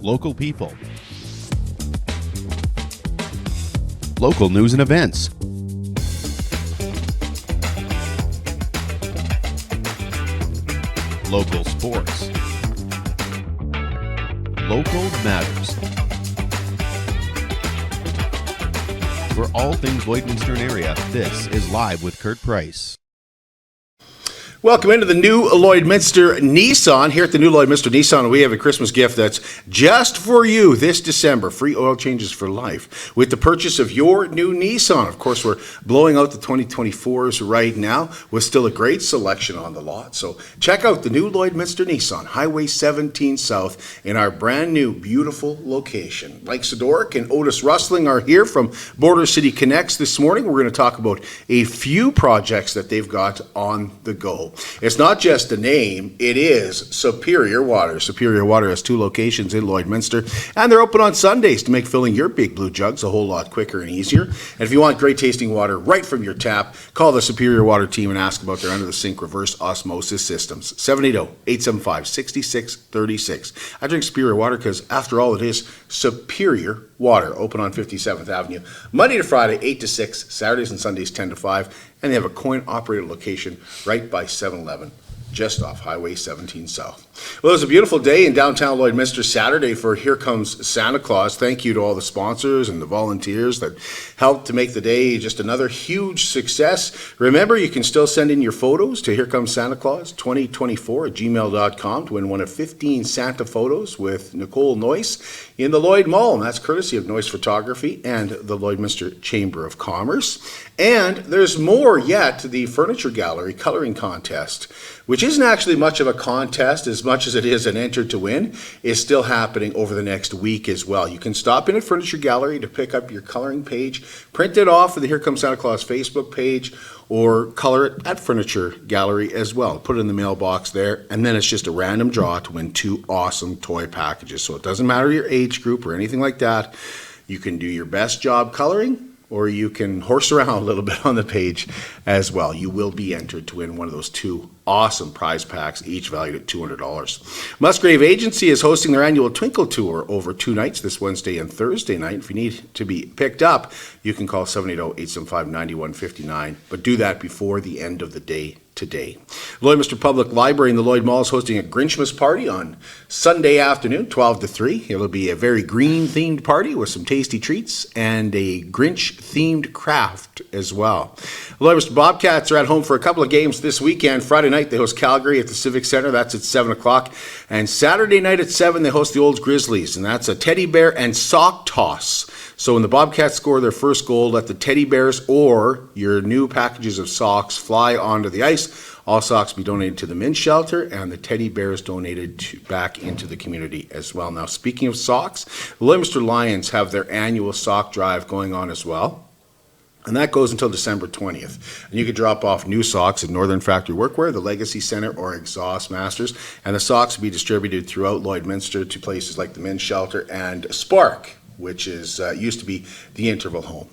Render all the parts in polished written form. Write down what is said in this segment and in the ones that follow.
local people, local news and events, local sports, local matters. For all things Lloydminster area, this is Live with Kurt Price. Welcome into the new Lloydminster Nissan. Here at the new Lloydminster Nissan, we have a Christmas gift that's just for you this December. Free oil changes for life with the purchase of your new Nissan. Of course, we're blowing out the 2024s right now with still a great selection on the lot. So check out the new Lloydminster Nissan, Highway 17 South, in our brand new, beautiful location. Like Sidoryk and Otis Rusling are here from Border City Connects this morning. We're going to talk about a few projects that they've got on the go. It's not just a name, it is Superior Water. Superior Water has two locations in Lloydminster, and they're open on Sundays to make filling your big blue jugs a whole lot quicker and easier. And if you want great tasting water right from your tap, call the Superior Water team and ask about their under-the-sink reverse osmosis systems. 780-875-6636. I drink Superior Water because, after all, it is Superior Water. Open on 57th Avenue, Monday to Friday, 8 to 6, Saturdays and Sundays, 10 to 5. And they have a coin-operated location right by 7-Eleven, just off Highway 17 South. Well, it was a beautiful day in downtown Lloydminster Saturday for Here Comes Santa Claus. Thank you to all the sponsors and the volunteers that helped to make the day just another huge success. Remember, you can still send in your photos to Here Comes Santa Claus 2024 at gmail.com to win one of 15 Santa photos with Nicole Noyce in the Lloyd Mall. And that's courtesy of Noyce Photography and the Lloydminster Chamber of Commerce. And there's more yet, the Furniture Gallery Coloring Contest, which isn't actually much of a contest as much as it is an enter to win, is still happening over the next week as well. You can stop in at Furniture Gallery to pick up your coloring page, print it off for the Here Comes Santa Claus Facebook page, or color it at Furniture Gallery as well. Put it in the mailbox there, and then it's just a random draw to win 2 awesome toy packages. So it doesn't matter your age group or anything like that. You can do your best job coloring, or you can horse around a little bit on the page as well. You will be entered to win one of those 2 awesome prize packs, each valued at $200. Musgrave Agency is hosting their annual Twinkle Tour over 2 nights, this Wednesday and Thursday night. If you need to be picked up, you can call 780-875-9159, but do that before the end of the day today. Lloydminster Public Library in the Lloyd Mall is hosting a Grinchmas party on Sunday afternoon, 12 to 3. It'll be a very green-themed party with some tasty treats and a Grinch-themed craft as well. Lloydminster Bobcats are at home for a couple of games this weekend. Friday night, they host Calgary at the Civic Center. That's at 7 o'clock. And Saturday night at 7, they host the Olds Grizzlies, and that's a teddy bear and sock toss. So when the Bobcats score their first goal, let the teddy bears or your new packages of socks fly onto the ice. All socks be donated to the men's shelter, and the teddy bears donated back into the community as well. Now, speaking of socks, the Lloydminster Lions have their annual sock drive going on as well. And that goes until December 20th. And you can drop off new socks at Northern Factory Workwear, the Legacy Center, or Exhaust Masters. And the socks will be distributed throughout Lloydminster to places like the men's shelter and Spark, which is used to be the Interval Home.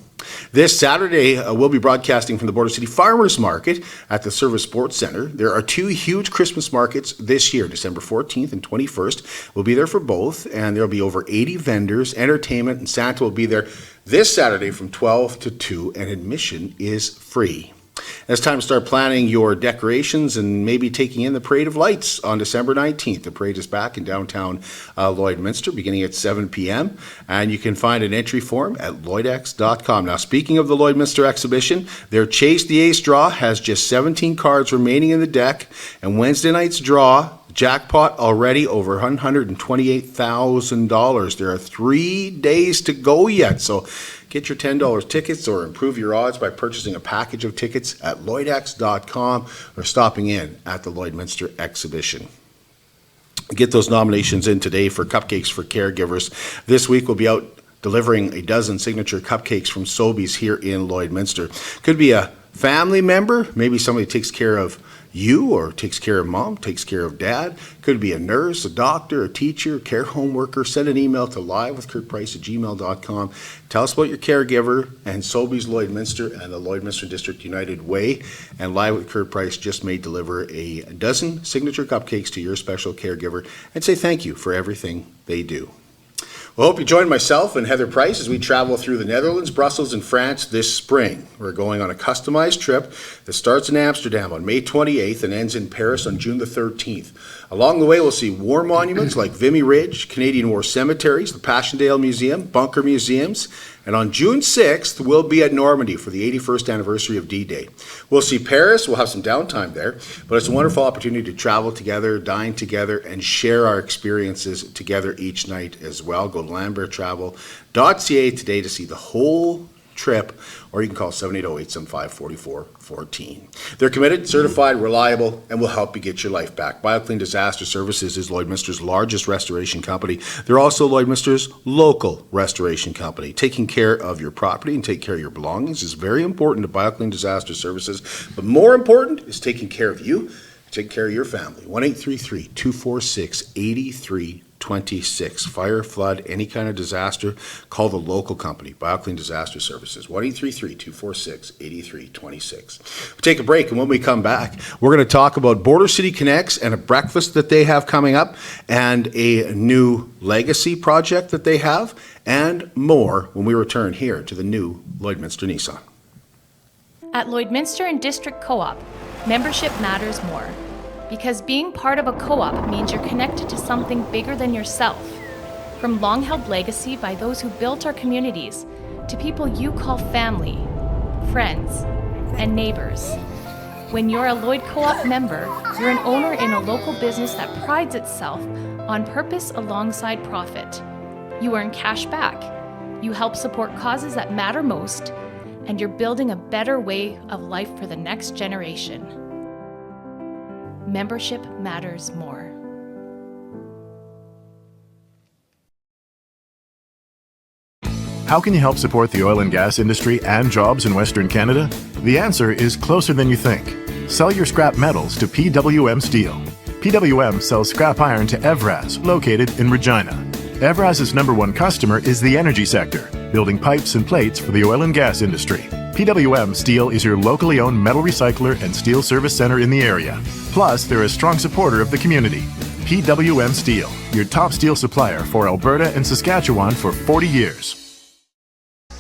This Saturday, we'll be broadcasting from the Border City Farmers Market at the Service Sports Center. There are 2 huge Christmas markets this year, December 14th and 21st. We'll be there for both, and there'll be over 80 vendors, entertainment, and Santa will be there this Saturday from 12 to 2, and admission is free. It's time to start planning your decorations and maybe taking in the Parade of Lights on December 19th. The parade is back in downtown Lloydminster beginning at 7 p.m. And you can find an entry form at lloydex.com. Now, speaking of the Lloydminster exhibition, their Chase the Ace draw has just 17 cards remaining in the deck. And Wednesday night's draw, jackpot already over $128,000. There are 3 days to go yet. So get your $10 tickets or improve your odds by purchasing a package of tickets at lloydex.com or stopping in at the Lloydminster exhibition. Get those nominations in today for Cupcakes for Caregivers. This week we'll be out delivering a dozen signature cupcakes from Sobeys here in Lloydminster. Could be a family member, maybe somebody takes care of you or takes care of mom, takes care of dad. Could be a nurse, a doctor, a teacher, care home worker. Send an email to livewithkurtprice@gmail.com. Tell us about your caregiver and Sobeys Lloydminster and the Lloydminster District United Way. And Live with Kurt Price just may deliver a dozen signature cupcakes to your special caregiver and say thank you for everything they do. I hope you join myself and Heather Price as we travel through the Netherlands, Brussels, and France this spring. We're going on a customized trip that starts in Amsterdam on May 28th and ends in Paris on June the 13th. Along the way, we'll see war monuments like Vimy Ridge, Canadian War cemeteries, the Passchendaele Museum, bunker museums, and on June 6th, we'll be at Normandy for the 81st anniversary of D-Day. We'll see Paris, we'll have some downtime there, but it's a wonderful opportunity to travel together, dine together, and share our experiences together each night as well. Go to lamberttravel.ca today to see the whole trip, or you can call 780-875-4414. They're committed, certified, reliable, and will help you get your life back. BioClean Disaster Services is Lloydminster's largest restoration company. They're also Lloydminster's local restoration company. Taking care of your property and taking care of your belongings is very important to BioClean Disaster Services, but more important is taking care of you, taking care of your family. 1-833-246-8326. Fire, flood, any kind of disaster, call the local company, BioClean Disaster Services, 1-833-246-8326. We'll take a break, and when we come back, we're going to talk about Border City Connects and a breakfast that they have coming up, and a new legacy project that they have, and more when we return here to the new Lloydminster Nissan. At Lloydminster and District Co-op, membership matters more. Because being part of a co-op means you're connected to something bigger than yourself. From long-held legacy by those who built our communities, to people you call family, friends, and neighbors. When you're a Lloyd Co-op member, you're an owner in a local business that prides itself on purpose alongside profit. You earn cash back, you help support causes that matter most, and you're building a better way of life for the next generation. Membership matters more. How can you help support the oil and gas industry and jobs in Western Canada? The answer is closer than you think. Sell your scrap metals to PWM Steel. PWM sells scrap iron to Evraz, located in Regina. Evraz's #1 customer is the energy sector, building pipes and plates for the oil and gas industry. PWM Steel is your locally owned metal recycler and steel service center in the area. Plus, they're a strong supporter of the community. PWM Steel, your top steel supplier for Alberta and Saskatchewan for 40 years.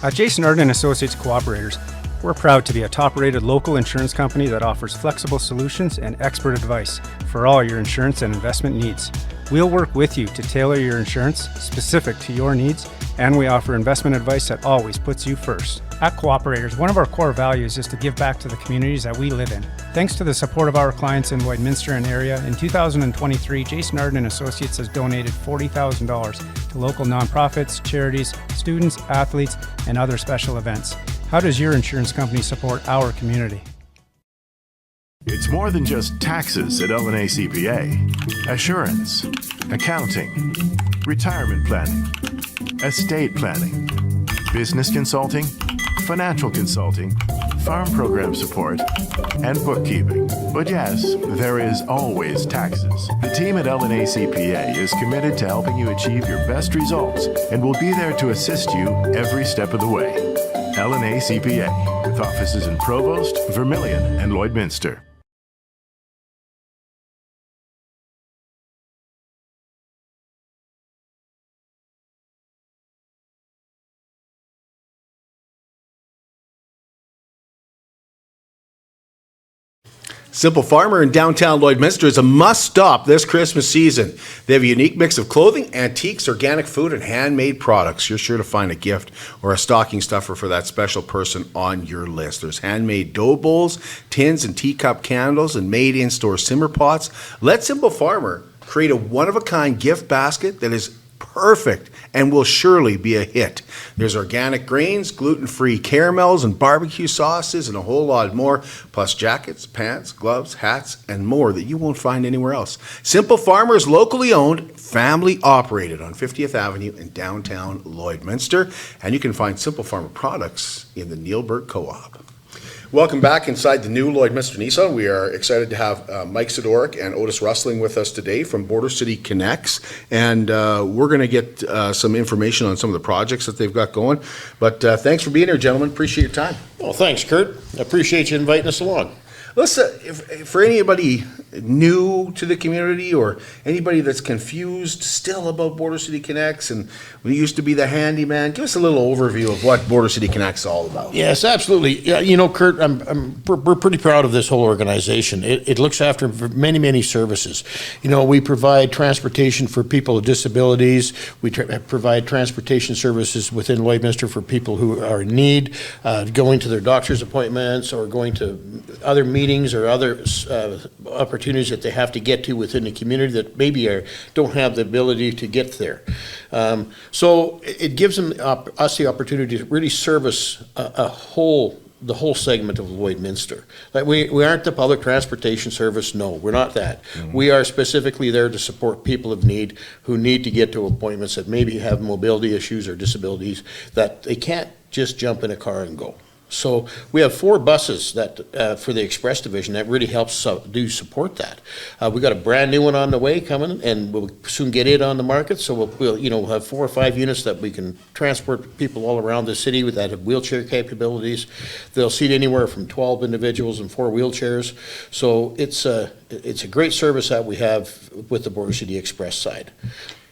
At Jason Arden Associates Cooperators, we're proud to be a top-rated local insurance company that offers flexible solutions and expert advice for all your insurance and investment needs. We'll work with you to tailor your insurance specific to your needs, and we offer investment advice that always puts you first. At Cooperators, one of our core values is to give back to the communities that we live in. Thanks to the support of our clients in Lloydminster and area, in 2023, Jason Arden Associates has donated $40,000 to local nonprofits, charities, students, athletes, and other special events. How does your insurance company support our community? It's more than just taxes at L&A CPA. Assurance, accounting, retirement planning, estate planning, business consulting, financial consulting, farm program support, and bookkeeping. But yes, there is always taxes. The team at L&A CPA is committed to helping you achieve your best results and will be there to assist you every step of the way. L&A CPA, with offices in Provost, Vermilion, and Lloydminster. Simple Farmer in downtown Lloydminster is a must-stop this Christmas season. They have a unique mix of clothing, antiques, organic food, and handmade products. You're sure to find a gift or a stocking stuffer for that special person on your list. There's handmade dough bowls, tins, and teacup candles, and made in-store simmer pots. Let Simple Farmer create a one-of-a-kind gift basket that is perfect and will surely be a hit. There's organic grains, gluten-free caramels and barbecue sauces, and a whole lot more, plus jackets, pants, gloves, hats, and more that you won't find anywhere else. Simple Farmer is locally owned, family operated on 50th Avenue in downtown Lloydminster, and you can find Simple Farmer products in the Neilbert Co-op. Welcome back inside the new Lloydminster Nissan. We are excited to have Mike Sidoryk and Otis Rusling with us today from Border City Connects, and we're going to get some information on some of the projects that they've got going. But thanks for being here, gentlemen. Appreciate your time. Well, thanks, Kurt. I appreciate you inviting us along. Listen, if for anybody new to the community or anybody that's confused still about Border City Connects and we used to be the handyman, give us a little overview of what Border City Connects is all about. Yes, absolutely. Yeah, you know, Kurt, we're pretty proud of this whole organization. It looks after many, many services. You know, we provide transportation for people with disabilities. We provide transportation services within Lloydminster for people who are in need, going to their doctor's appointments or going to other meetings or other opportunities that they have to get to within the community that maybe don't have the ability to get there. So it gives them us the opportunity to really service the whole segment of Lloydminster. Like we aren't the public transportation service. No, we're not that. Mm-hmm. We are specifically there to support people of need who need to get to appointments that maybe have mobility issues or disabilities that they can't just jump in a car and go. So we have 4 buses that for the Express division that really helps support that. We got a brand new one on the way coming, and we'll soon get it on the market. So we'll have 4 or 5 units that we can transport people all around the city that have wheelchair capabilities. They'll seat anywhere from 12 individuals and 4 wheelchairs. So it's a great service that we have with the Border City Express side.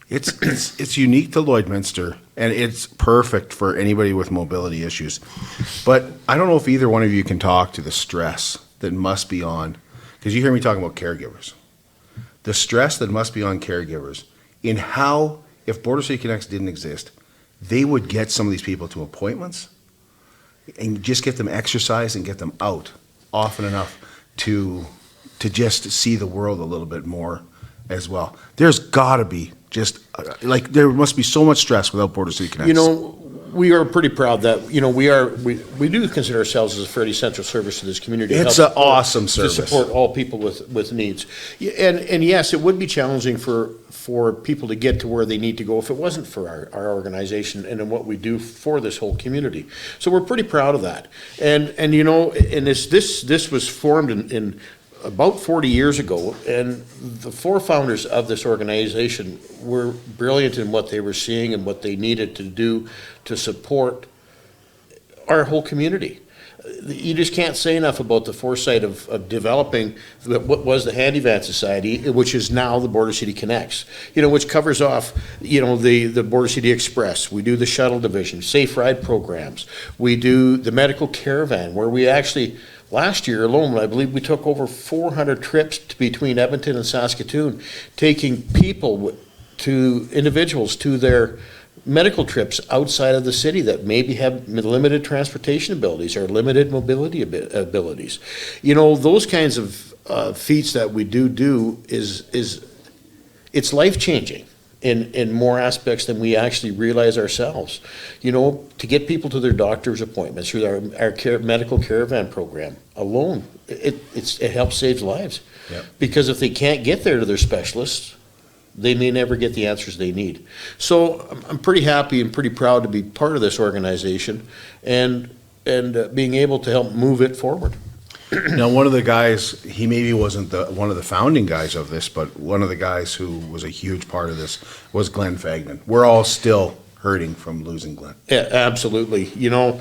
It's unique to Lloydminster, and it's perfect for anybody with mobility issues. But I don't know if either one of you can talk to the stress that must be on, because you hear me talking about caregivers. The stress that must be on caregivers in how, if Border City Connects didn't exist, they would get some of these people to appointments and just get them exercise and get them out often enough to just see the world a little bit more as well. There's got to be just there must be so much stress without Border City Connects. You know, we are pretty proud that, you know, we do consider ourselves as a fairly central service to this community. It's an awesome service to support all people with needs. And yes, it would be challenging for people to get to where they need to go if it wasn't for our organization and what we do for this whole community. So we're pretty proud of that. And you know, and this was formed in about 40 years ago, and the 4 founders of this organization were brilliant in what they were seeing and what they needed to do to support our whole community. You just can't say enough about the foresight of developing what was the Handy Van Society, which is now the Border City Connects, you know, which covers off, you know, the Border City Express. We do the shuttle division, safe ride programs. We do the medical caravan, where we actually, last year alone, I believe we took over 400 trips between Edmonton and Saskatoon, taking individuals to their medical trips outside of the city that maybe have limited transportation abilities or limited mobility abilities. You know, those kinds of feats that we do is it's life-changing in more aspects than we actually realize ourselves. You know, to get people to their doctor's appointments through our medical caravan program alone, it helps save lives. Yep. Because if they can't get there to their specialists, they may never get the answers they need. So I'm pretty happy and pretty proud to be part of this organization and being able to help move it forward. Now, one of the guys, he maybe wasn't one of the founding guys of this, but one of the guys who was a huge part of this was Glenn Fagnan. We're all still hurting from losing Glenn. Yeah, absolutely. You know,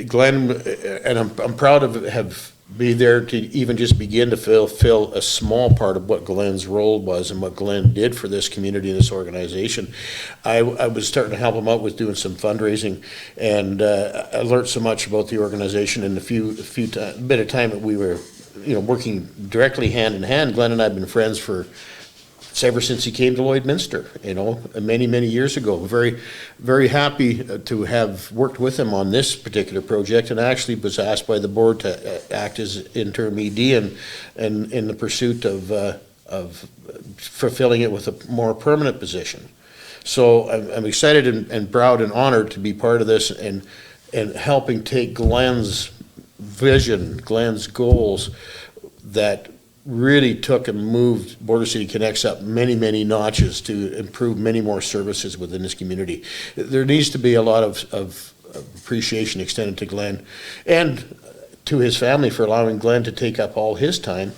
Glenn, and I'm proud of be there to even just begin to fill a small part of what Glenn's role was and what Glenn did for this community and this organization. I was starting to help him out with doing some fundraising, and I learned so much about the organization in the bit of time that we were, you know, working directly hand in hand. Glenn and I have been friends ever since he came to Lloydminster, you know, many years ago. Very, very happy to have worked with him on this particular project, and actually was asked by the board to act as interim ED and in the pursuit of fulfilling it with a more permanent position. So I'm excited and proud and honored to be part of this and helping take Glenn's vision, Glenn's goals that really took and moved Border City Connects up many notches to improve many more services within this community. There needs to be a lot of appreciation extended to Glenn and to his family for allowing Glenn to take up all his time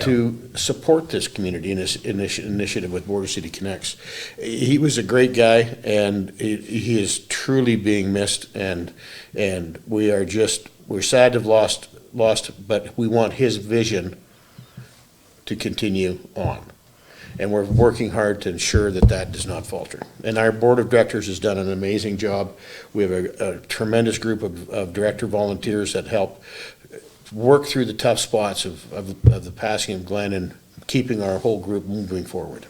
to support this community in this initiative with Border City Connects. He was a great guy, and he is truly being missed, and we're sad to have lost lost, but we want his vision to continue on. And we're working hard to ensure that that does not falter. And our board of directors has done an amazing job. We have a tremendous group of director volunteers that help work through the tough spots of the passing of Glenn and keeping our whole group moving forward.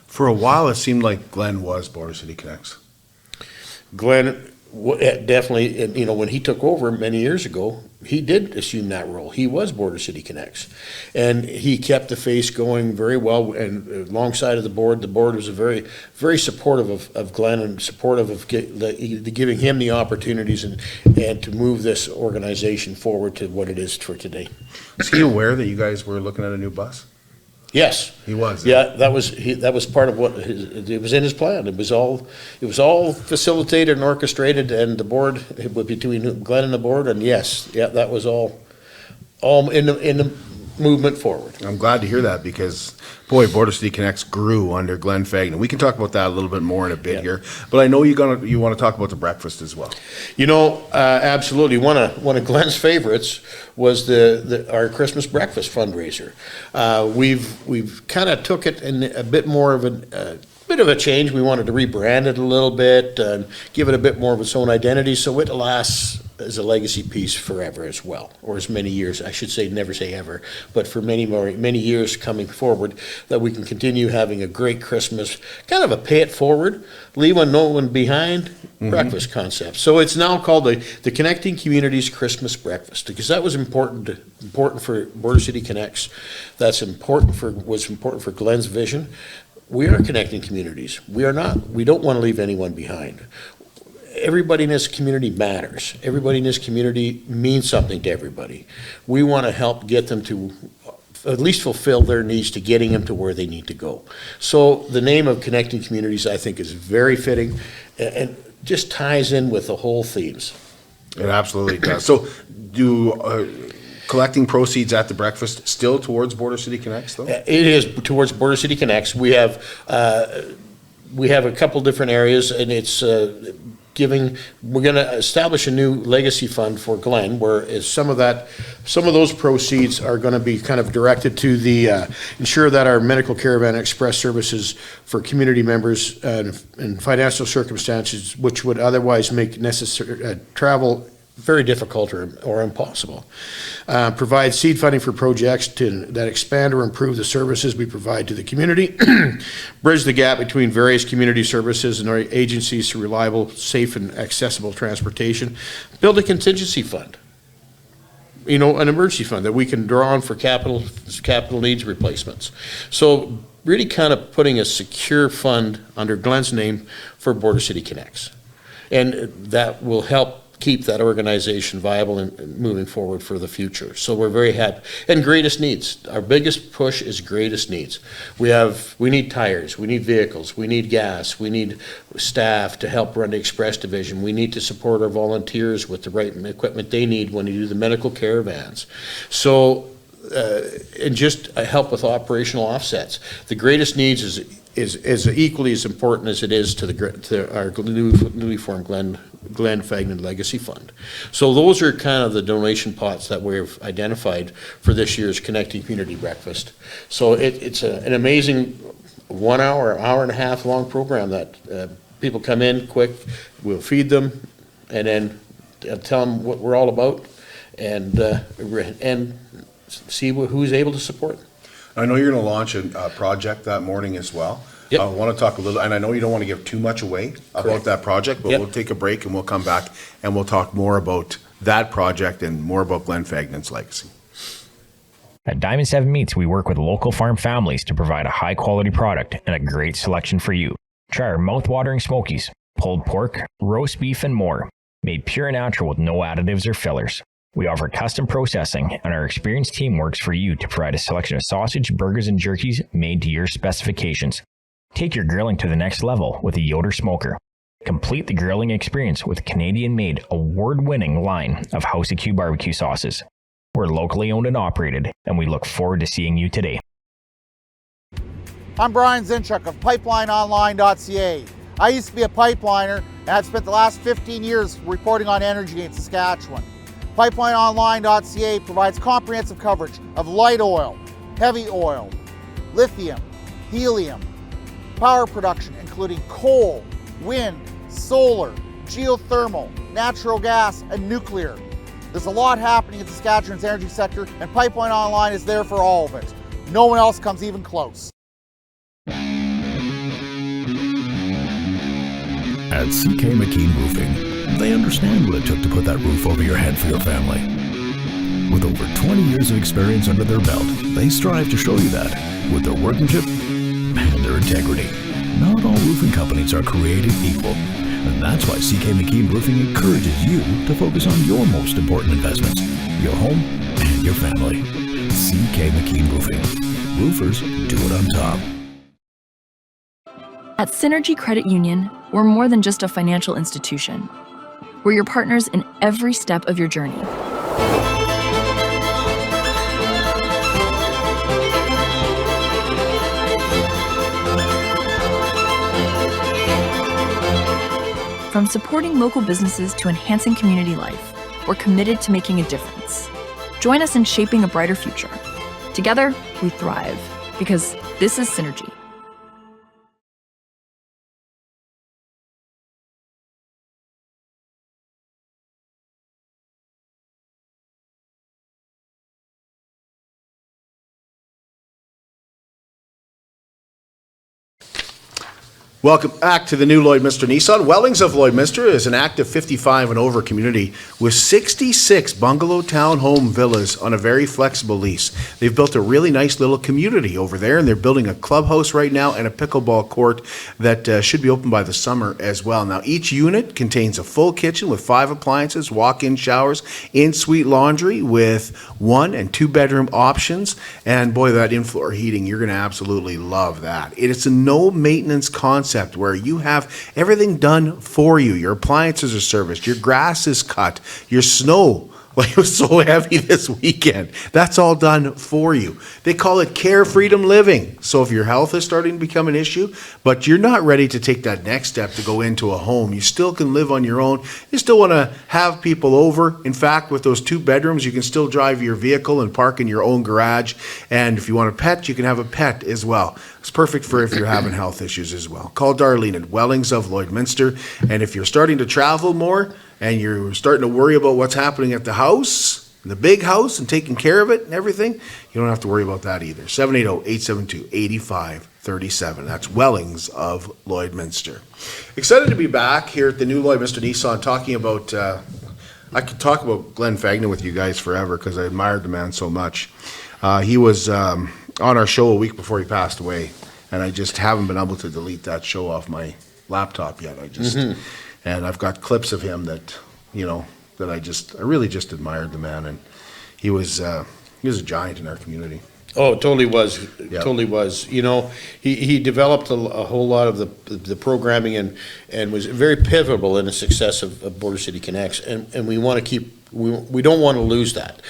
For a while, it seemed like Glenn was Border City Connects. Glenn definitely, you know, when he took over many years ago, he did assume that role. He was Border City Connects. And he kept the face going very well, and alongside of the board was very, very supportive of Glenn and supportive of giving him the opportunities and to move this organization forward to what it is for today. Is he aware that you guys were looking at a new bus? Yes. He was. Yeah, that was part of what it was in his plan. It was all facilitated and orchestrated, and the board, between Glenn and the board, and yes, yeah, that was all in the movement forward. I'm glad to hear that, because, boy, Border City Connects grew under Glenn Fagnan. We can talk about that a little bit more in a bit here, but I know you want to talk about the breakfast as well. You know, absolutely. One of Glenn's favorites was our Christmas breakfast fundraiser. We've kind of took it in a bit more of a bit of a change. We wanted to rebrand it a little bit and give it a bit more of its own identity, so it lasts as a legacy piece forever as well, or as many years, I should say, never say ever, but for many years coming forward, that we can continue having a great Christmas, kind of a pay it forward, leave no one behind breakfast concept. So it's now called the Connecting Communities Christmas Breakfast, because that was important for Border City Connects. Was important for Glenn's vision. We are connecting communities. We don't want to leave anyone behind. Everybody in this community matters. Everybody in this community means something to everybody. We want to help get them to at least fulfill their needs to getting them to where they need to go. So the name of Connecting Communities, I think, is very fitting and just ties in with the whole themes. It absolutely does. So collecting proceeds at the breakfast still towards Border City Connects, though? It is towards Border City Connects. We have a couple different areas, and it's we're going to establish a new legacy fund for Glenn, where some of those proceeds are going to be kind of directed to ensure that our medical caravan express services for community members in financial circumstances which would otherwise make necessary travel very difficult or impossible. Provide seed funding for projects that expand or improve the services we provide to the community. Bridge the gap between various community services and our agencies to reliable, safe, and accessible transportation. Build a contingency fund. You know, an emergency fund that we can draw on for capital needs replacements. So really kind of putting a secure fund under Glenn's name for Border City Connects. And that will help keep that organization viable and moving forward for the future. So we're very happy. And greatest needs. Our biggest push is greatest needs. We need tires, we need vehicles, we need gas, we need staff to help run the express division. We need to support our volunteers with the right equipment they need when they do the medical caravans. So, and just help with operational offsets. The greatest needs is equally as important as it is to our newly formed Glenn Fagnan Legacy Fund. So those are kind of the donation pots that we've identified for this year's Connecting Community Breakfast. So it's an amazing 1 hour and a half long program that people come in quick, we'll feed them, and then tell them what we're all about, and see who's able to support. I know you're going to launch a project that morning as well. Yep. I want to talk a little, and I know you don't want to give too much away about that project, but we'll take a break and we'll come back and we'll talk more about that project and more about Glenn Fagnan's legacy. At Diamond 7 Meats, we work with local farm families to provide a high-quality product and a great selection for you. Try our mouth-watering smokies, pulled pork, roast beef, and more, made pure and natural with no additives or fillers. We offer custom processing, and our experienced team works for you to provide a selection of sausage, burgers, and jerkies made to your specifications. Take your grilling to the next level with a Yoder smoker. Complete the grilling experience with Canadian-made, award-winning line of House of Q barbecue sauces. We're locally owned and operated, and we look forward to seeing you today. I'm Brian Zinchuk of PipelineOnline.ca. I used to be a pipeliner, and I've spent the last 15 years reporting on energy in Saskatchewan. PipelineOnline.ca provides comprehensive coverage of light oil, heavy oil, lithium, helium, power production including coal, wind, solar, geothermal, natural gas, and nuclear. There's a lot happening in Saskatchewan's energy sector, and Pipeline Online is there for all of it. No one else comes even close. At CK McKean Roofing, they understand what it took to put that roof over your head for your family. With over 20 years of experience under their belt, they strive to show you that with their workmanship and their integrity. Not all roofing companies are created equal, and that's why CK McKean Roofing encourages you to focus on your most important investments, your home and your family. CK McKean Roofing. Roofers do it on top. At Synergy Credit Union, we're more than just a financial institution. We're your partners in every step of your journey. From supporting local businesses to enhancing community life, we're committed to making a difference. Join us in shaping a brighter future. Together, we thrive, because this is Synergy. Welcome back to the new Lloydminster Nissan. Wellings of Lloydminster is an active 55 and over community with 66 bungalow townhome villas on a very flexible lease. They've built a really nice little community over there, and they're building a clubhouse right now and a pickleball court that should be open by the summer as well. Now, each unit contains a full kitchen with 5 appliances, walk-in showers, in-suite laundry with 1 and 2 bedroom options. And boy, that in-floor heating, you're going to absolutely love that. It is a no-maintenance concept where you have everything done for you. Your appliances are serviced, your grass is cut, your snow, like it was so heavy this weekend, that's all done for you. They call it care freedom living. So if your health is starting to become an issue, but you're not ready to take that next step to go into a home, you still can live on your own. You still want to have people over. In fact, with those 2 bedrooms, you can still drive your vehicle and park in your own garage. And if you want a pet, you can have a pet as well. It's perfect for if you're having health issues as well. Call Darlene at Wellings of Lloydminster. And if you're starting to travel more and you're starting to worry about what's happening at the house, the big house, and taking care of it and everything, you don't have to worry about that either. 780-872-8537. That's Wellings of Lloydminster. Excited to be back here at the new Lloydminster Nissan talking about, I could talk about Glenn Fagnan with you guys forever because I admired the man so much. He was on our show a week before he passed away, and I just haven't been able to delete that show off my laptop yet. And I've got clips of him that, that I really just admired the man, and he was a giant in our community. Oh, it totally was. Yep. Totally was. He developed a whole lot of the programming and was very pivotal in the success of Border City Connects. And we want to keep. We don't want to lose that.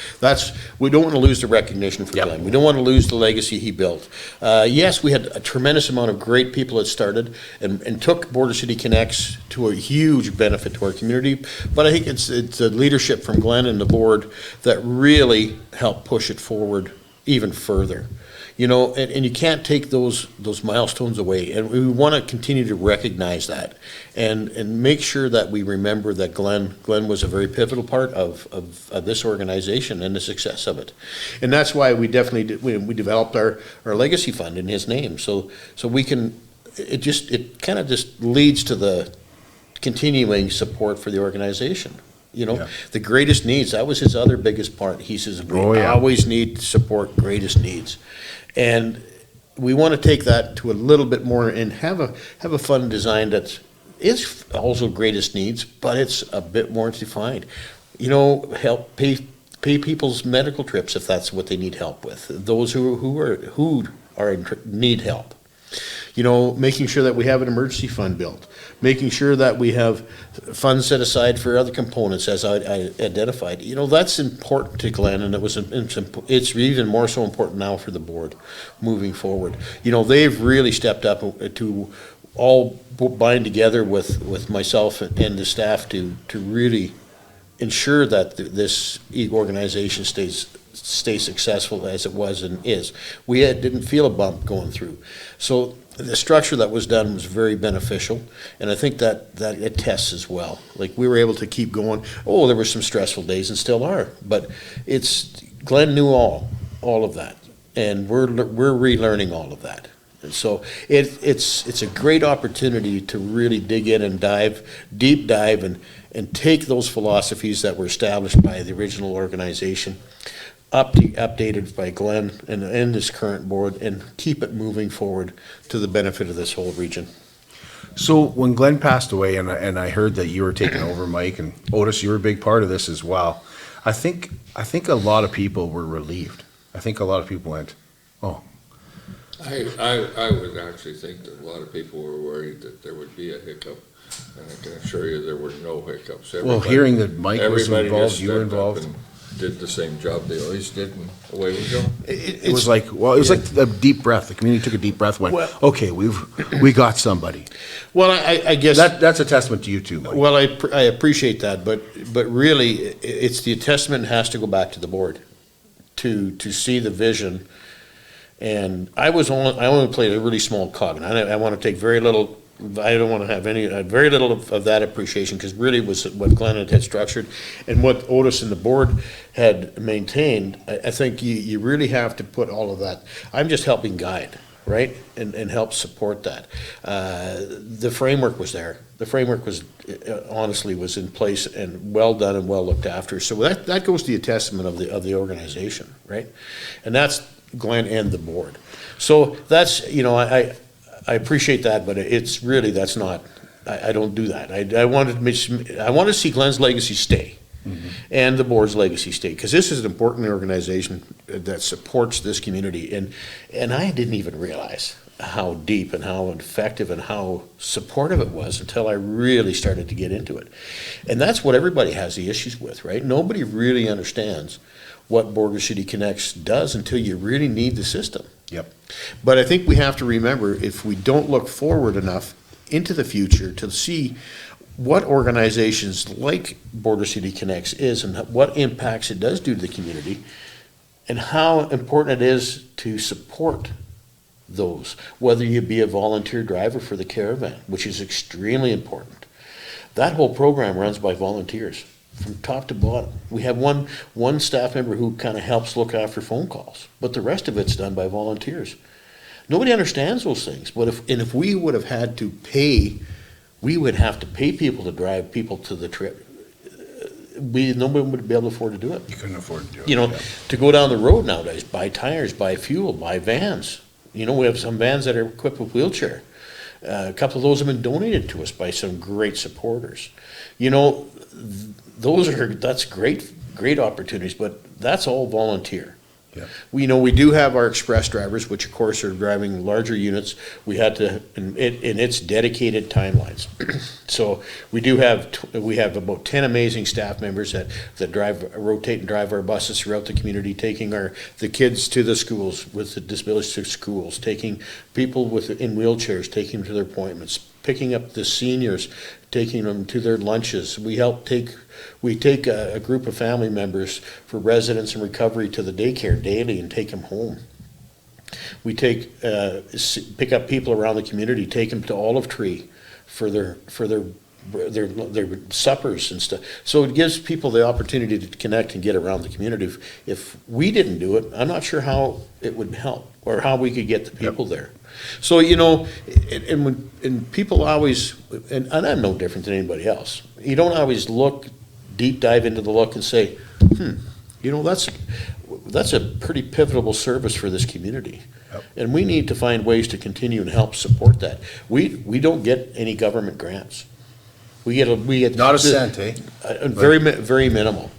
We don't want to lose the recognition for Glenn. We don't want to lose the legacy he built. Yes, we had a tremendous amount of great people that started and took Border City Connects to a huge benefit to our community. But I think it's the leadership from Glenn and the board that really helped push it forward even further. And you can't take those milestones away, and we want to continue to recognize that and make sure that we remember that Glenn was a very pivotal part of this organization and the success of it. And that's why we definitely we developed our legacy fund in his name, so we can, it kind of just leads to the continuing support for the organization. The greatest needs, that was his other biggest part. He says, we always need to support greatest needs. And we want to take that to a little bit more and have a fund design that is also greatest needs, but it's a bit more defined. Help pay people's medical trips if that's what they need help with. Those who need help. Making sure that we have an emergency fund built, making sure that we have funds set aside for other components as I identified. That's important to Glenn, and it's even more so important now for the board moving forward. They've really stepped up to all bind together with myself and the staff to really ensure that this organization stays successful as it was and is. We didn't feel a bump going through. So the structure that was done was very beneficial, and I think that it tests as well. Like, we were able to keep going. Oh, there were some stressful days and still are, but Glenn knew all of that, and we're relearning all of that. And so it's a great opportunity to really dig in and deep dive and take those philosophies that were established by the original organization, updated by Glenn and this current board, and keep it moving forward to the benefit of this whole region. So when Glenn passed away, and I heard that you were taking over, Mike, and Otis, you were a big part of this as well. I think a lot of people were relieved. I think a lot of people went, oh. I would actually think that a lot of people were worried that there would be a hiccup, and I can assure you there were no hiccups. Well, hearing that Mike was involved, you were involved. Did the same job they always did, and away we go. It was like a deep breath. The community took a deep breath, went, okay, we got somebody. Well, I guess that's a testament to you too, Mike. Well, I appreciate that, but really, it's the testament has to go back to the board to see the vision. And I only played a really small cog, and I want to take very little. I don't want to have very little of that appreciation, because really was what Glenn had structured and what Otis and the board had maintained. I think you really have to put all of that. I'm just helping guide, right, and help support that. The framework was there. The framework was honestly was in place and well done and well looked after. So that goes to the testament of the organization, right, and that's Glenn and the board. So that's, I appreciate that, but it's really, that's not, I don't do that. I want to see Glenn's legacy stay, and the board's legacy stay, because this is an important organization that supports this community, and I didn't even realize how deep and how effective and how supportive it was until I really started to get into it. And that's what everybody has the issues with, right? Nobody really understands what Border City Connects does until you really need the system. Yep. But I think we have to remember, if we don't look forward enough into the future to see what organizations like Border City Connects is and what impacts it does do to the community, and how important it is to support those, whether you be a volunteer driver for the caravan, which is extremely important. That whole program runs by volunteers from top to bottom. We have one staff member who kind of helps look after phone calls, but the rest of it's done by volunteers. Nobody understands those things, but if we would have had to pay, we would have to pay people to drive people to the trip. Nobody would be able to afford to do it. You couldn't afford to do it. To go down the road nowadays, buy tires, buy fuel, buy vans. We have some vans that are equipped with wheelchair. A couple of those have been donated to us by some great supporters. That's great opportunities, but that's all volunteer. Yeah. We do have our express drivers, which of course are driving larger units. We had to, and it's dedicated timelines. So we have about 10 amazing staff members that rotate and drive our buses throughout the community, taking the kids to the schools with the disabilities to schools, taking people in wheelchairs, taking them to their appointments, picking up the seniors, taking them to their lunches. We take a group of family members for residence and recovery to the daycare daily and take them home. We pick up people around the community, take them to Olive Tree for their suppers and stuff. So it gives people the opportunity to connect and get around the community. If we didn't do it, I'm not sure how it would help or how we could get the people there. So, and people always, and I'm no different than anybody else. You don't always deep dive into the look and say, that's a pretty pivotal service for this community. Yep. And we need to find ways to continue and help support that. We don't get any government grants. We get not a cent, eh? Very minimal.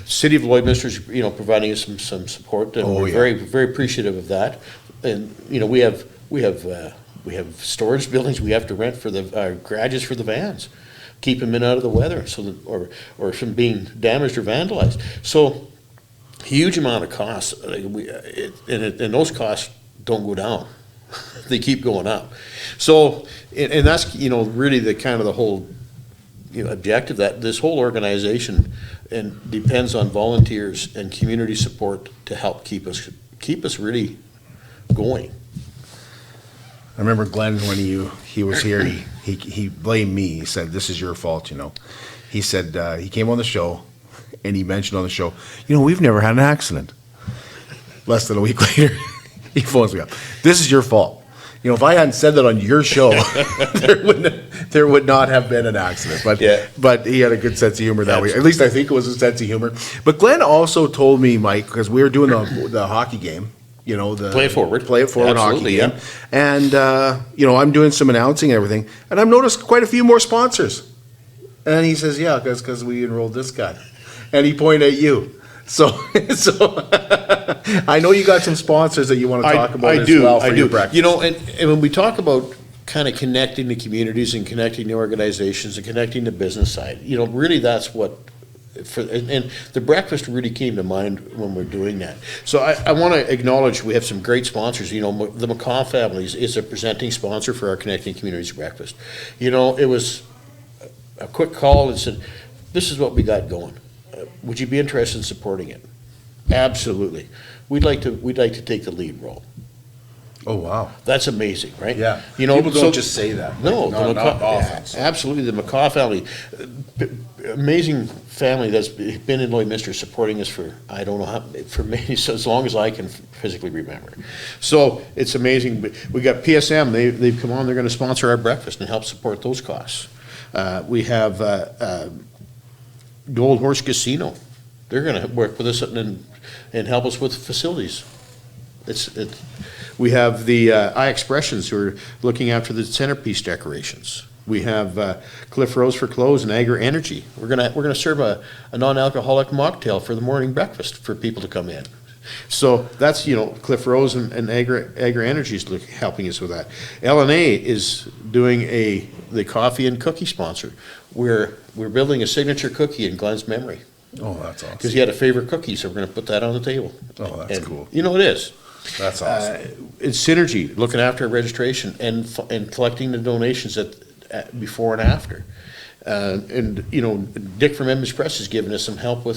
City of Lloydminster is providing us some support, and we're very very appreciative of that. And we have storage buildings we have to rent for our garages for the vans, keep them out of the weather, so that or from being damaged or vandalized. So huge amount of costs, and those costs don't go down. They keep going up. So, and that's really the kind of the whole objective that this whole organization and depends on volunteers and community support to help keep us really going. I remember Glenn when he was here. He blamed me. He said, "This is your fault." He said he came on the show, and he mentioned on the show, we've never had an accident. Less than a week later, he phones me up. This is your fault. If I hadn't said that on your show, there would not have been an accident. But he had a good sense of humor that way. At least I think it was a sense of humor. But Glenn also told me, Mike, because we were doing the hockey game. Play it forward hockey game. And, I'm doing some announcing and everything. And I've noticed quite a few more sponsors. And he says, yeah, because we enrolled this guy. And he pointed at you. So I know you got some sponsors that you want to talk about for your breakfast. And when we talk about kind of connecting the communities and connecting the organizations and connecting the business side, really that's what, and the breakfast really came to mind when we're doing that. So I want to acknowledge we have some great sponsors. The McCaw family is a presenting sponsor for our Connecting Communities breakfast. It was a quick call and said, this is what we got going. Would you be interested in supporting it? Absolutely. We'd like to take the lead role. Oh, wow. That's amazing, right? Yeah. People don't just say that. No, not often. So. Absolutely. The McCaw family, amazing family that's been in Lloydminster supporting us for, I don't know how, for many, so as long as I can physically remember. So it's amazing. We got PSM, they've come on, they're going to sponsor our breakfast and help support those costs. We have Gold Horse Casino. They're going to work with us and help us with facilities. We have the iExpressions who are looking after the centerpiece decorations. We have Cliff Rose for Clothes and Agra Energy. We're gonna serve a non-alcoholic mocktail for the morning breakfast for people to come in. So that's Cliff Rose and Agra Energy is helping us with that. LNA is doing the coffee and cookie sponsor. We're building a signature cookie in Glenn's memory. Oh, that's awesome. Because he had a favorite cookie, so we're going to put that on the table. Oh, that's cool. It is. That's awesome. It's Synergy, looking after registration and collecting the donations before and after. Dick from Image Press has given us some help with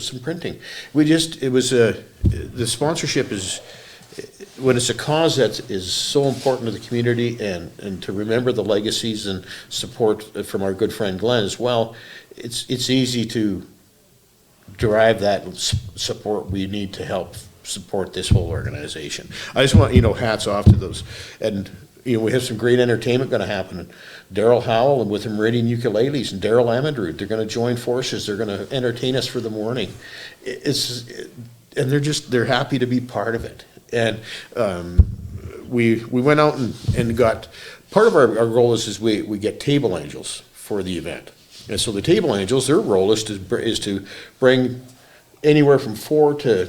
some printing. The sponsorship is, when it's a cause that is so important to the community and to remember the legacies and support from our good friend Glenn as well, it's easy to derive that support we need to help support this whole organization. I just want, hats off to those. And, we have some great entertainment going to happen. Daryl Howell and with the Meridian Ukuleles and Daryl Amandrew, they're going to join forces. They're going to entertain us for the morning. And they're happy to be part of it. And we went out and got, part of our goal is we get table angels for the event. And so the table angels, their role is to bring anywhere from 5 to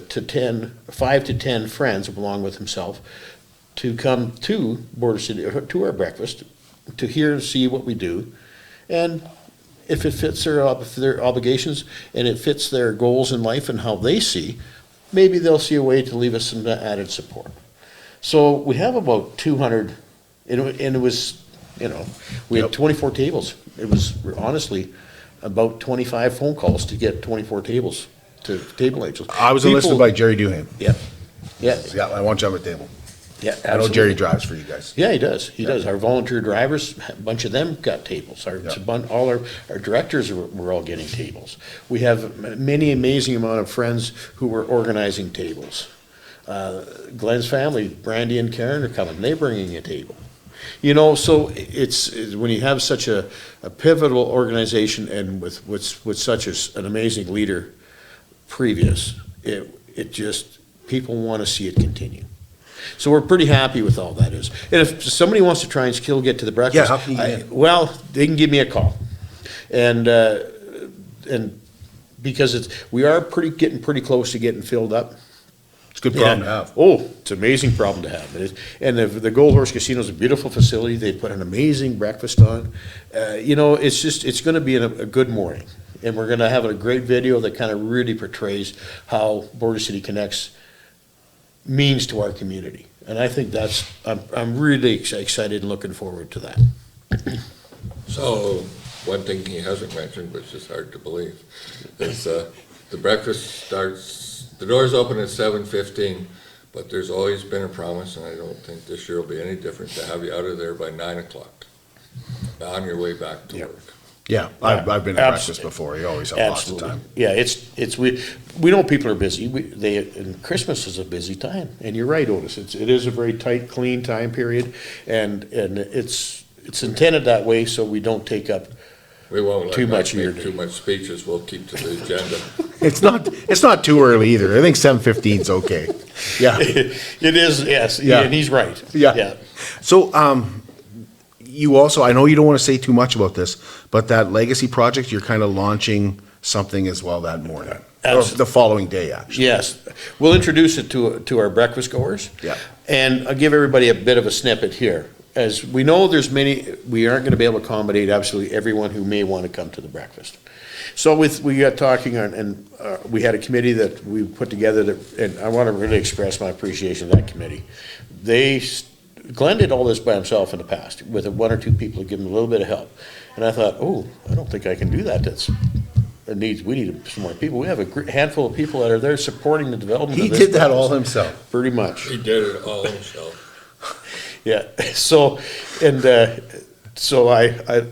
10 friends along with himself to come to Border City, to our breakfast, to hear and see what we do. And if it fits their obligations and it fits their goals in life and how they see, maybe they'll see a way to leave us some added support. So we have about 200, and it was, we had 24 tables. It was honestly about 25 phone calls to get 24 tables to Table Angels. I was enlisted by Jerry Duham. Yeah. Yeah, I want you on the table. Yeah, absolutely. I know Jerry drives for you guys. Yeah, he does. He does. Our volunteer drivers, a bunch of them got tables. All our directors were all getting tables. We have many amazing amount of friends who were organizing tables. Glenn's family, Brandy and Karen, are coming. They're bringing a table. So it's when you have such a pivotal organization and with such an amazing leader previous, it just, people want to see it continue. So we're pretty happy with all that is. And if somebody wants to try and still get to the breakfast, how can you get in? Well, they can give me a call. And because we are getting pretty close to getting filled up. It's a good problem to have. Oh, it's an amazing problem to have. And the Gold Horse Casino is a beautiful facility. They put an amazing breakfast on. It's going to be a good morning. And we're going to have a great video that kind of really portrays how Border City Connects means to our community. And I think I'm really excited and looking forward to that. So one thing he hasn't mentioned, which is hard to believe, is the breakfast starts, the doors open at 7:15, but there's always been a promise, and I don't think this year will be any different, to have you out of there by 9 o'clock, on your way back to work. Yeah, I've been at breakfast before. You always have lots of time. Yeah, we know people are busy. And Christmas is a busy time. And you're right, Otis. It is a very tight, clean time period, and it's intended that way so we don't take up We won't too let much Mike of your make too much speeches. We'll keep to the agenda. It's not too early either. I think 7:15 is okay. Yeah. It is, yes. Yeah. And he's right. Yeah. So, you also, I know you don't want to say too much about this, but that legacy project, you're kind of launching something as well that morning. Or the following day, actually. Yes. We'll introduce it to our breakfast goers. Yeah. And I'll give everybody a bit of a snippet here. As we know, we aren't going to be able to accommodate absolutely everyone who may want to come to the breakfast. So we got talking, and we had a committee that we put together, and I want to really express my appreciation to that committee. Glenn did all this by himself in the past, with one or two people to give him a little bit of help. And I thought, I don't think I can do that. We need some more people. We have a handful of people that are there supporting the development of this. He did that all himself. Pretty much. He did it all himself. Yeah, so I,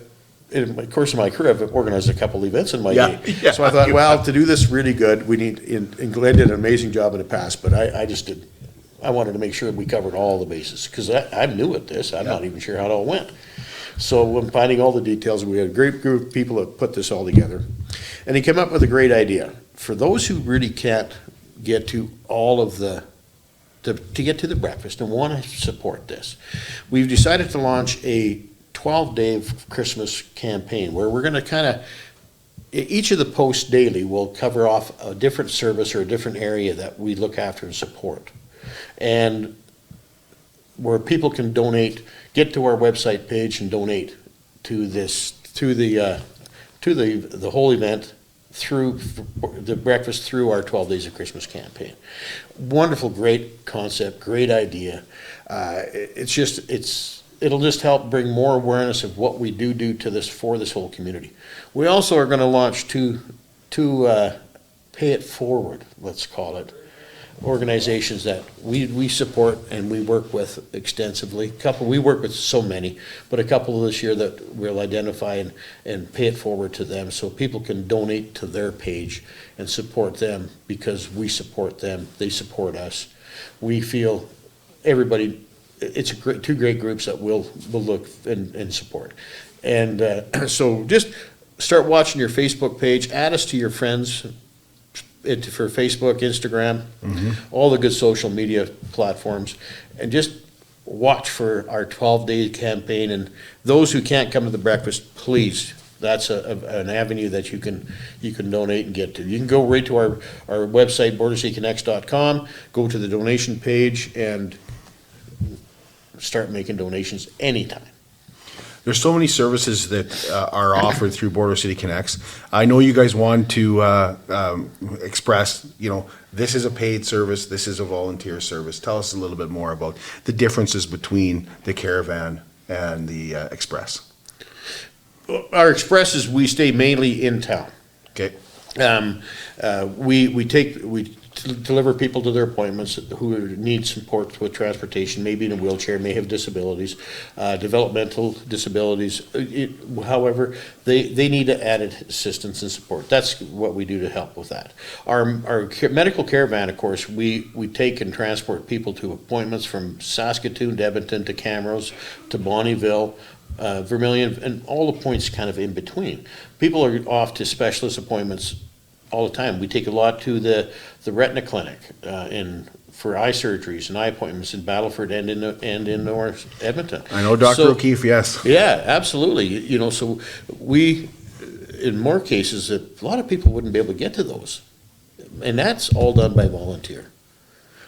in the course of my career, I've organized a couple events in my day. Yeah. So I thought, well, to do this really good, we need, and Glenn did an amazing job in the past, but I wanted to make sure we covered all the bases, because I'm new at this. I'm not even sure how it all went. So when finding all the details, we had a great group of people that put this all together. And he came up with a great idea. For those who really can't get to all of to get to the breakfast and want to support this, we've decided to launch a 12-day Christmas campaign where we're going to kind of, each of the posts daily will cover off a different service or a different area that we look after and support. And where people can donate, get to our website page and donate to this, to the whole event, through the breakfast, through our 12 Days of Christmas campaign. Wonderful, great concept, great idea. It'll just help bring more awareness of what we do to this, for this whole community. We also are going to launch two pay it forward, let's call it, organizations that we support and we work with extensively. We work with so many, but a couple this year that we'll identify and pay it forward to them so people can donate to their page and support them, because we support them, they support us. We feel everybody, it's two great groups that we'll look and support. And so just start watching your Facebook page, add us to your friends for Facebook, Instagram, all the good social media platforms, and just watch for our 12-day campaign. And those who can't come to the breakfast, please, that's an avenue that you can donate and get to. You can go right to our website, bordercityconnects.com, go to the donation page, and start making donations anytime. There's so many services that are offered through Border City Connects. I know you guys want to express, this is a paid service, this is a volunteer service. Tell us a little bit more about the differences between the Caravan and the Express. Our Express is, we stay mainly in town. Okay. We deliver people to their appointments who need support with transportation, maybe in a wheelchair, may have disabilities, developmental disabilities. However, they need added assistance and support. That's what we do to help with that. Our medical caravan, of course, we take and transport people to appointments from Saskatoon, Edmonton, to Camrose, to Bonnyville, Vermilion, and all the points kind of in between. People are off to specialist appointments all the time. We take a lot to the retina clinic for eye surgeries and eye appointments in Battleford and in North Edmonton. I know Dr. O'Keefe, yes. Yeah, absolutely. So we, in more cases, a lot of people wouldn't be able to get to those. And that's all done by volunteer.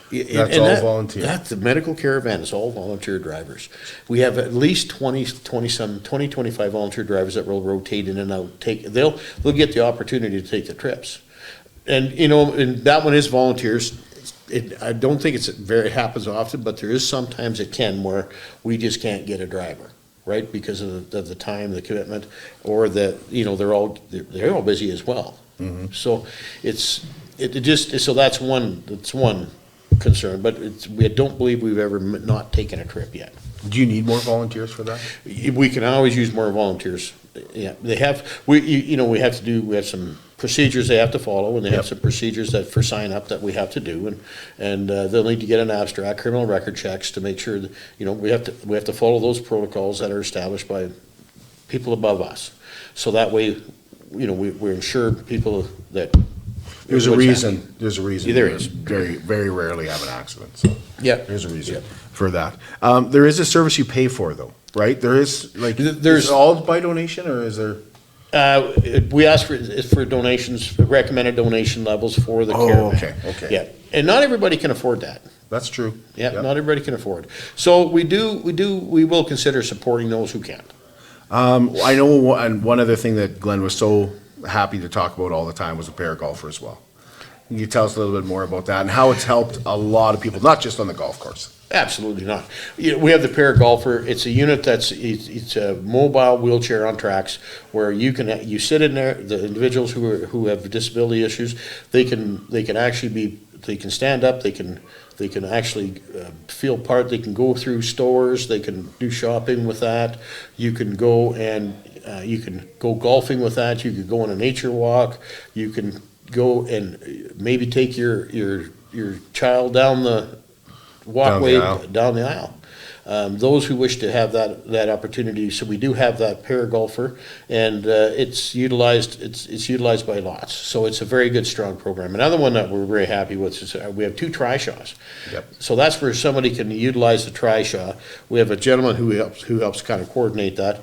That's all volunteer. The medical caravan is all volunteer drivers. We have at least 25 volunteer drivers that will rotate in and out. They'll get the opportunity to take the trips. And, and that one is volunteers. I don't think it happens often, but there is sometimes it can, where we just can't get a driver. right? Because of the time, the commitment, or they're all busy as well. So so that's one concern, but we don't believe we've ever not taken a trip yet. Do you need more volunteers for that? We can always use more volunteers. Yeah, we have some procedures they have to follow, and they have some procedures for sign up that we have to do, and they'll need to get an abstract, criminal record checks to make sure that, we have to follow those protocols that are established by people above us. So that way, we ensure people that There's a reason. There's a reason. Yeah, there is. Very, very rarely have an accident. So Yeah. there's a reason Yeah. for that. There is a service you pay for, though, right? There is There's- is it all by donation, or is there? We ask for donations, recommended donation levels for the caravan. Okay. Yeah, and not everybody can afford that. That's true. Yeah, not everybody can afford. So we will consider supporting those who can. I know, and one other thing that Glenn was so happy to talk about all the time was a paragolfer as well. Can you tell us a little bit more about that and how it's helped a lot of people, not just on the golf course? Absolutely not. We have the paragolfer. It's a unit it's a mobile wheelchair on tracks where you sit in there. The individuals who have disability issues, they can stand up. They can actually feel part. They can go through stores. They can do shopping with that. You can go and you can go golfing with that. You could go on a nature walk. You can go and maybe take your child down the walkway down the aisle. Those who wish to have that opportunity, so we do have that paragolfer, and it's utilized by lots. So it's a very good, strong program. Another one that we're very happy with is we have 2 trishaws. Yep. So that's where somebody can utilize the trishaw. We have a gentleman who helps kind of coordinate that,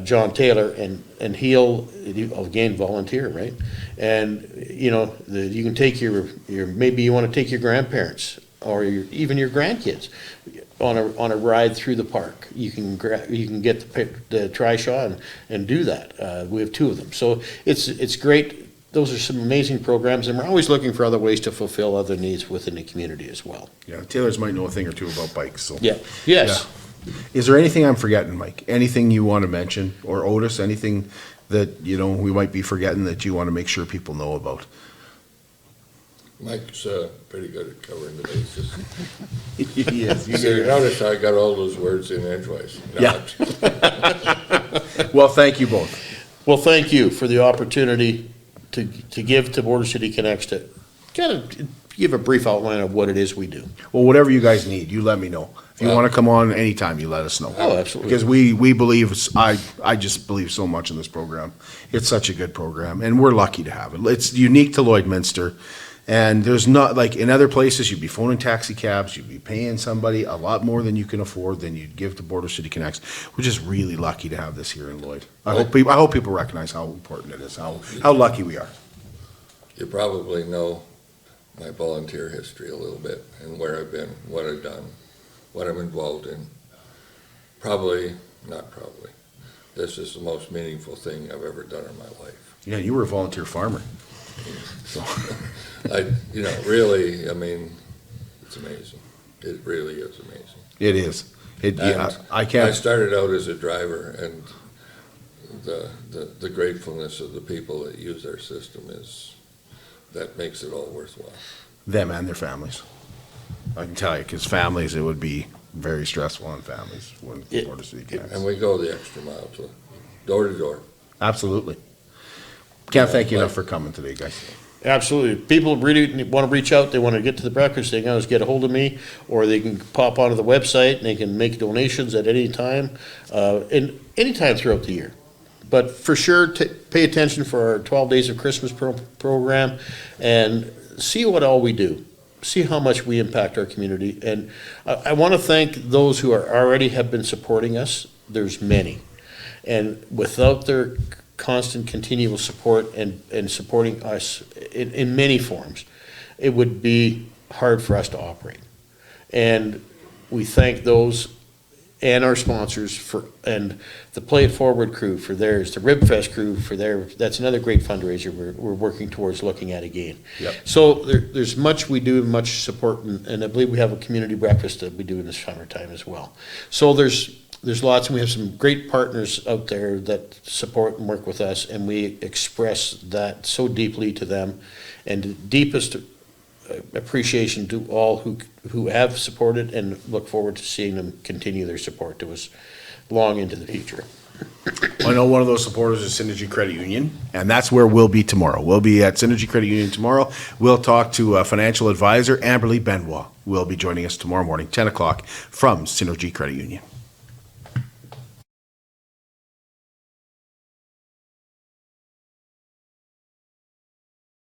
John Taylor, and he'll again volunteer, right? And you can take your maybe you want to take your grandparents or even your grandkids on a ride through the park. You can get the trishaw and do that. We have 2 of them, so it's great. Those are some amazing programs, and we're always looking for other ways to fulfill other needs within the community as well. Yeah, Taylors might know a thing or two about bikes. So Yeah. Yes. Yeah. Is there anything I'm forgetting, Mike? Anything you want to mention, or Otis? Anything that we might be forgetting that you want to make sure people know about? Mike's pretty good at covering the bases. Yes. So you notice I got all those words in edgewise. No, Yeah. Well, thank you both. Well, thank you for the opportunity to give to Border City Connects to kind of give a brief outline of what it is we do. Well, whatever you guys need, you let me know. If you want to come on anytime, you let us know. Oh, absolutely. Because we believe, I just believe so much in this program. It's such a good program, and we're lucky to have it. It's unique to Lloydminster, and there's not, like in other places, you'd be phoning taxi cabs, you'd be paying somebody a lot more than you can afford than you'd give to Border City Connects. We're just really lucky to have this here in Lloyd. I hope people recognize how important it is, how lucky we are. You probably know my volunteer history a little bit and where I've been, what I've done, what I'm involved in. Not probably, this is the most meaningful thing I've ever done in my life. Yeah, you were a volunteer farmer. So. Really, it's amazing. It really is amazing. It is. I I started out as a driver, and the gratefulness of the people that use our system that makes it all worthwhile. Them and their families. I can tell you, because families, it would be very stressful on families when Border City Connects. And we go the extra mile, door to door. Absolutely. Can't thank you enough for coming today, guys. Absolutely. People really want to reach out, they want to get to the breakfast, they can always get a hold of me, or they can pop onto the website and they can make donations at any time, and any time throughout the year. But for sure, pay attention for our 12 Days of Christmas program and see what all we do. See how much we impact our community. And I want to thank those who already have been supporting us. There's many. And without their constant continual support and supporting us in many forms, it would be hard for us to operate. And we thank those and our sponsors and the Play It Forward crew for theirs, the Ribfest crew for that's another great fundraiser we're working towards looking at again. Yep. So there's much we do, much support, and I believe we have a community breakfast that we do in the summertime as well. So there's there's lots, and we have some great partners out there that support and work with us, and we express that so deeply to them. And the deepest appreciation to all who have supported, and look forward to seeing them continue their support to us long into the future. I know one of those supporters is Synergy Credit Union, and that's where we'll be tomorrow. We'll be at Synergy Credit Union tomorrow. We'll talk to financial advisor Amberly Benoit. Will be joining us tomorrow morning, 10 o'clock, from Synergy Credit Union.